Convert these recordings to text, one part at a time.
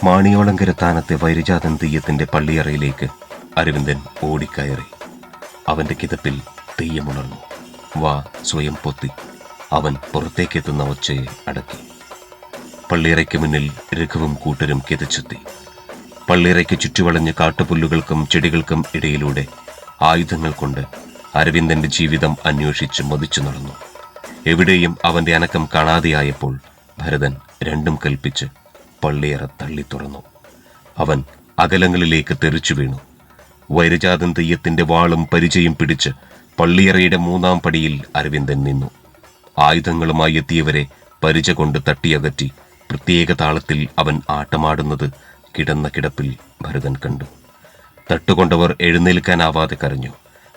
മാണിയോളങ്കര താനത്തെ വൈരജാതൻ തെയ്യത്തിന്റെ പള്ളിയറയിലേക്ക് അരവിന്ദൻ ഓടിക്കയറി. അവന്റെ കിതപ്പിൽ തെയ്യമുണർന്നു. വാ സ്വയം പൊത്തി അവൻ പുറത്തേക്കെത്തുന്ന ഒച്ചയെ അടക്കി. പള്ളിയറയ്ക്ക് മുന്നിൽ രഘുവും കൂട്ടരും കിതച്ചെത്തി. പള്ളിയറയ്ക്ക് ചുറ്റുവളഞ്ഞ് കാട്ടുപുല്ലുകൾക്കും ചെടികൾക്കും ഇടയിലൂടെ ആയുധങ്ങൾ കൊണ്ട് അരവിന്ദന്റെ ജീവിതം അന്വേഷിച്ച് മതിച്ചു നടന്നു. എവിടെയും അവന്റെ അനക്കം കാണാതെയായപ്പോൾ ഭരതൻ രണ്ടും കൽപ്പിച്ച് പള്ളിയറ തള്ളി തുറന്നു. അവൻ അകലങ്ങളിലേക്ക് തെറിച്ചു വീണു. വൈരജാതൻ തെയ്യത്തിന്റെ വാളും പരിചയം പിടിച്ച് പള്ളിയറയുടെ 3-ാം പടിയിൽ അരവിന്ദൻ നിന്നു. ആയുധങ്ങളുമായി എത്തിയവരെ പരിച കൊണ്ട് തട്ടിയകറ്റി പ്രത്യേക താളത്തിൽ അവൻ ആട്ടമാടുന്നത് കിടന്ന കിടപ്പിൽ ഭരതൻ കണ്ടു. തട്ടുകൊണ്ടവർ എഴുന്നേൽക്കാനാവാതെ കരഞ്ഞു.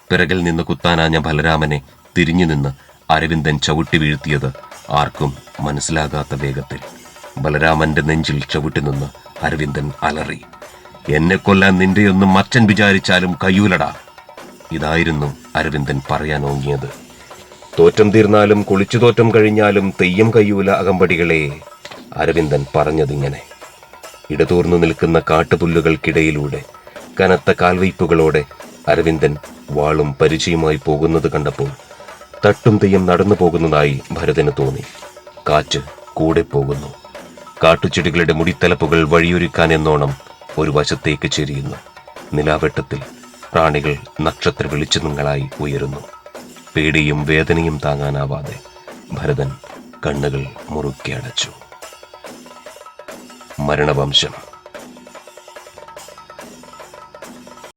പിറകിൽ നിന്ന് കുത്താനാഞ്ഞ ബലരാമനെ തിരിഞ്ഞു നിന്ന് അരവിന്ദൻ ചവിട്ടി വീഴ്ത്തിയത് ആർക്കും മനസ്സിലാകാത്ത വേഗത്തിൽ. ബലരാമന്റെ നെഞ്ചിൽ ചവിട്ടി നിന്ന് അരവിന്ദൻ അലറി, എന്നെ കൊല്ലാൻ നിന്റെയൊന്നും മച്ചൻ വിചാരിച്ചാലും കയ്യൂലടാ. ഇതായിരുന്നു അരവിന്ദൻ പറയാനോങ്ങിയത്. തോറ്റം തീർന്നാലും കുളിച്ചുതോറ്റം കഴിഞ്ഞാലും തെയ്യം കയ്യൂല അകമ്പടികളെ, അരവിന്ദൻ പറഞ്ഞതിങ്ങനെ. ഇടതൂർന്നു നിൽക്കുന്ന കാട്ടുപുല്ലുകൾക്കിടയിലൂടെ കനത്ത കാൽവയ്പ്പുകളോടെ അരവിന്ദൻ വാളും പരിചയമായി പോകുന്നത് കണ്ടപ്പോൾ തട്ടും തെയ്യം നടന്നു പോകുന്നതായി ഭരതന് തോന്നി. കാറ്റ് കൂടെ പോകുന്നു. കാട്ടുചെടികളുടെ മുടിത്തലപ്പുകൾ വഴിയൊരുക്കാൻ എന്നോണം ഒരു വശത്തേക്ക് ചെരിയുന്നു. നിലാവെട്ടത്തിൽ പ്രാണികൾ നക്ഷത്ര വെളിച്ചങ്ങളായി ഉയരുന്നു. പേടിയും വേദനയും താങ്ങാനാവാതെ ഭരതൻ കണ്ണുകൾ മുറുക്കി അടച്ചു. മരണവംശം.